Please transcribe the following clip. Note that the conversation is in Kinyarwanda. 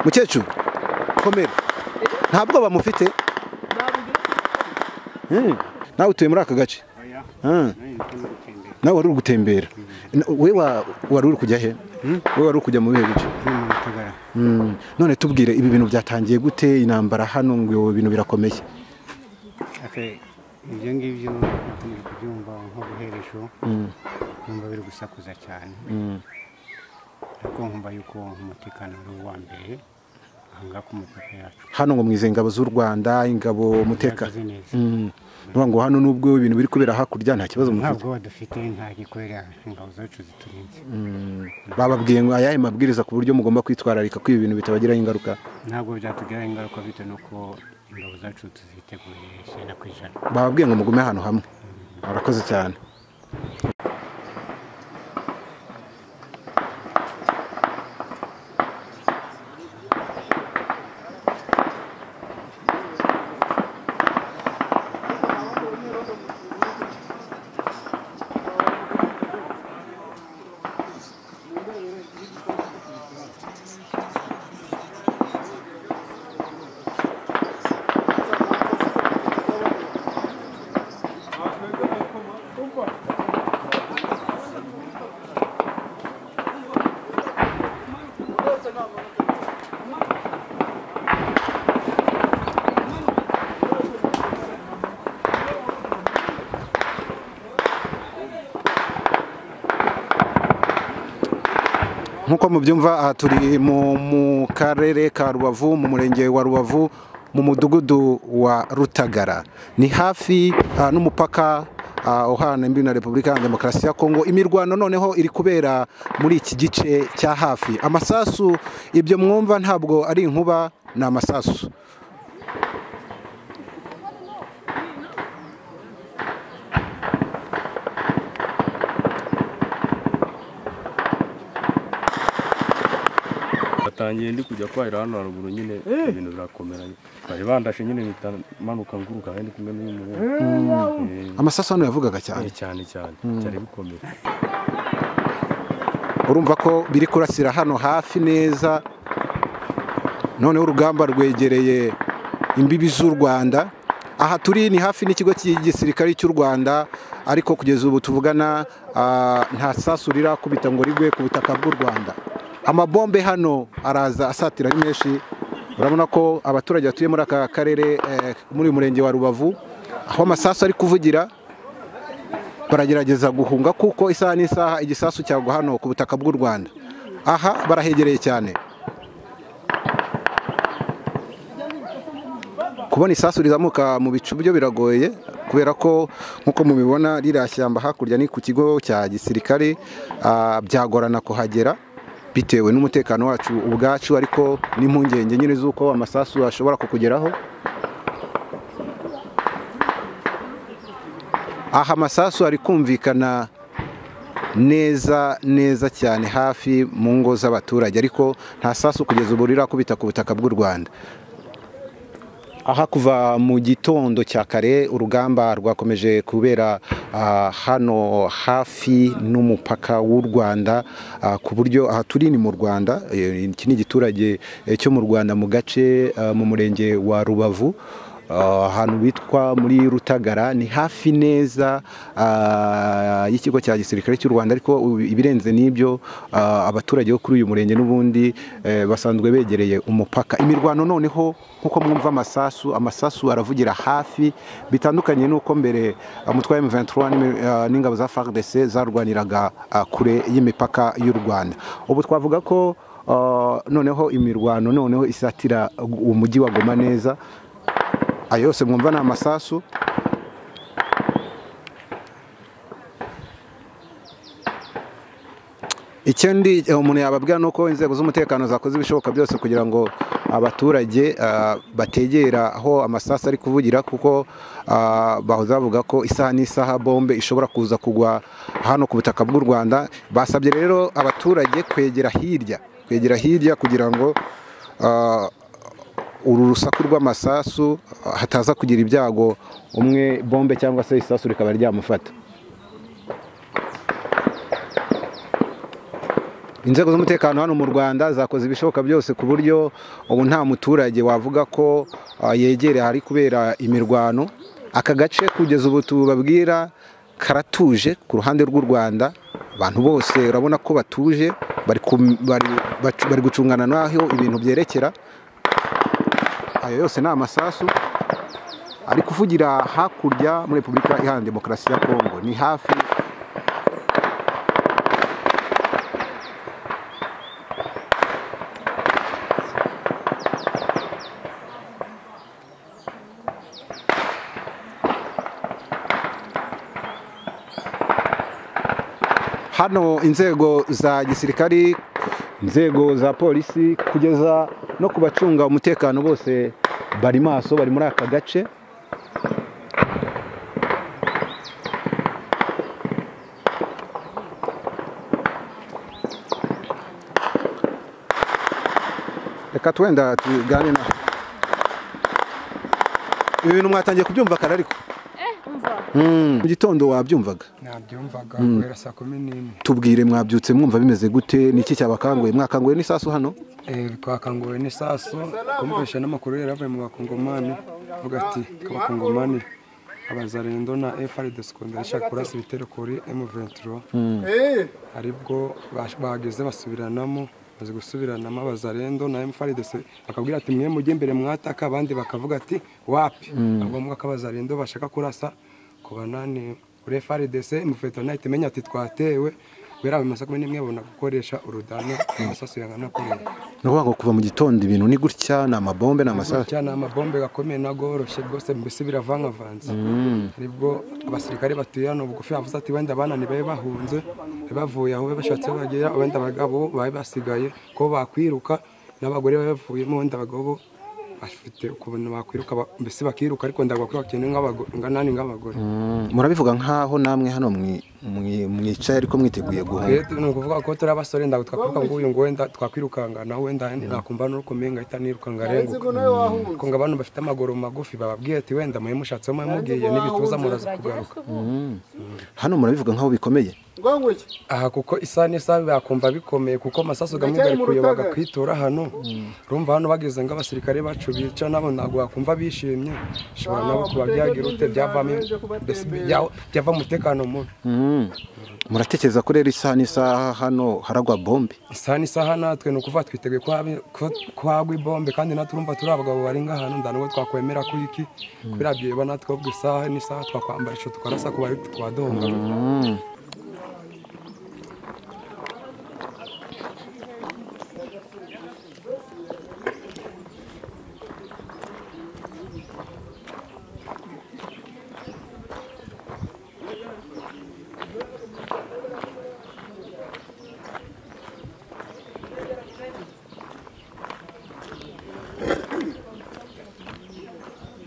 mukecuru komera ntabwo bamufite nawe utuye muri aka gace nawe wari uri gutembera we wari uri kujya he we wari uri kujya mu bihe bice none tubwire ibi bintu byatangiye gute intambara hano ngo ibintu birakomeye ibyo ngibyo nakomeje kubyumva nko guheresho numva biri gusakuza cyane ariko nkumva yuko umutekano ari uwa mbere ahanga ku mupaka yacu hano ngo mwize ingabo z'u Rwanda ingabo umutekano ngo hano nubwo ibintu biri kubera hakurya nta kibazo mufite ntabwo badufite nta gikorera ingabo zacu ziturinze bababwiye ngo ayahe mabwiriza ku buryo mugomba kwitwararika ko ibi bintu bitabagiraho ingaruka ntabwo byatugiraho ingaruka bitewe nuko ingabo zacu tuziteguye ijana ku ijana bababwiye ngo mugume hano hamwe arakoze cyane nkuko mubyumva aha turi mu karere ka Rubavu mu murenge wa Rubavu mu mudugudu wa Rutagara ni hafi n'umupaka uhana imbibi na Repubulika ya Demokarasi ya Kongo imirwano noneho iri kubera muri iki gice cya hafi amasasu ibyo mwumva ntabwo ari inkuba ni amasasu tangiye ndi kujya kwahira hano haruguru nyine ibintu birakomeranye bari bandashe nyine manuka nguruka kandi kumwe n'umuntu amasasu hano yavugaga cyane cyane cyari bikomeye urumva ko biri kurasira hano hafi neza noneho urugamba rwegereye imbibi z'u Rwanda aha turi ni hafi n'ikigo cy'igisirikare cy'u Rwanda ariko kugeza ubu tuvugana nta sasu rirakubita ngo rigwe ku butaka bw'u Rwanda amabombe hano araza asatira ari menshi urabona ko abaturage batuye muri aka karere muri murenge wa Rubavu aho amasasu ari kuvugira baragerageza guhunga kuko isaha n'isaha igisasu cyagwa hano ku butaka bw'u Rwanda aha barahegereye cyane kubona isasu rizamuka mu bicu byo biragoye kubera ko nkuko mubibona ririya shyamba hakurya ni ku kigo cya gisirikare byagorana kuhagera bitewe n'umutekano wacu ubwacu ariko n'impungenge nyine z'uko amasasu ashobora kukugeraho aha amasasu ari kumvikana neza cyane hafi mu ngo z'abaturage ariko nta sasu kugeza ubu rirakubita ku butaka bw'u Rwanda aha kuva mu gitondo cya kare urugamba rwakomeje kubera hano hafi n'umupaka w'u Rwanda ku buryo aha turi ni mu Rwanda iki ni igiturage cyo mu Rwanda mu gace mu murenge wa Rubavu ahantu bitwa muri Rutagara ni hafi neza y'ikigo cya gisirikare cy'u Rwanda ariko ibirenze n'ibyo abaturage bo kuri uyu murenge n'ubundi basanzwe begereye umupaka imirwano noneho nkuko mwumva amasasu aravugira hafi bitandukanye nuko mbere umutwe wa M23 n'ingabo za FARDC zarwaniraga kure y'imipaka y'u Rwanda ubu twavuga ko noneho imirwano noneho isatira umujyi wa Goma neza ayose mwumva na amasasu ikindi umuntu yababwira nuko inzego z'umutekano zakoze ibishoboka byose kugira ngo abaturage bategera aho amasasu ari kuvugira kuko bavuga ko isaha n'isaha bombe ishobora kuza kugwa hano ku butaka bw'u Rwanda basabye rero abaturage kwegera hirya kugira ngo uru rusaku rw'amasasu hataza kugira ibyago umwe bombe cyangwa se isasu rikaba ryamufata inzego z'umutekano hano mu Rwanda zakoze ibishoboka byose ku buryo ubu nta muturage wavuga ko yegereye hari kubera imirwano. Aka gace kugeza ubu tubabwira karatuje ku ruhande rw'u Rwanda, abantu bose urabona ko batuje, bari gucungana naho ibintu byerekera. Ayo yose ni amasasu ari kuvugira hakurya muri Repubulika Iharanira Demokarasi ya Kongo, ni hafi hano. Inzego za gisirikari, inzego za polisi kugeza no kubacunga umutekano bose bari maso, bari muri aka gace. Reka twenda tugane na ibintu mwatangiye kubyumva kare ariko mu gitondo wabyumvaga? Nabyumvaga guhera saa 11. Tubwire, mwabyutse mwumva bimeze gute? Niki cyabakanguye? Mwakanguye n'isasu hano? Twakanguwe n'isasu, kumvisha n'amakuru yaravuye mu bakongomani avuga ati abakongomani abazarendo na FARDC kondesha kurasa ibitero kuri M23. Aribwo bageze basubiranamo, bazi gusubiranamo abazarendo na FARDC bakabwira ati mwe mujye imbere mwataka, abandi bakavuga ati wapi. Ngombwa ko abazarendo bashaka kurasa kubanani kuri FARDC M23 nahite menya ati twatewe kubera bamaze kumwe babona gukoresha urudano amasasu yangana kuri. Ngo kuva mu gitondo ibintu ni gutya, na amabombe na amasasu cyane, amabombe gakomeye nagoroshe rwose, mbese biravangavanze. Aribwo abasirikare batuye hano bugufi bavuze ati wenda abana nibaye bahunze bavuye aho bashatse bagera, wenda abagabo baye basigaye ko bakwiruka, n'abagore bavuyemo, wenda abagabo bafite kubona bakwiruka, mbese bakiruka ariko ndagakwiruka cyane nk'abagore. Murabivuga nkaho namwe hano mwicaye ariko mwiteguye guhunga? Ni ukuvuga ko turi abasore ndago twakwiruka ngo uyu ngo wenda twakwirukanga naho wenda nakumva n'urukomeye ngahita niruka ngarenguka. Ko ngo abantu bafite amaguru magufi bababwiye ati wenda muhe mushatse mubwiye n'ibituza muraza kugaruka. Hano murabivuga nkaho bikomeye? Aha kuko isa bakumva bikomeye kuko amasasu gamwe gari kuyobaga kwitura hano. Urumva hano bageze ngo abasirikare bacu bica nabo ntago bakumva bishimye, shobora nabo kuba byagira ute byava umutekano mubi. Muratekereza ko rero isaha hano haragwa bombe? Isaha natwe ni ukuvuga twiteguye ko hagwa ibombe, kandi natwe urumva turi abagabo bari nk'ahantu ndanubwo twakwemera ko iki kubera byeba natwe ubwo isaha n'isaha twakwambara ico tukarasa ku bari twadohonga.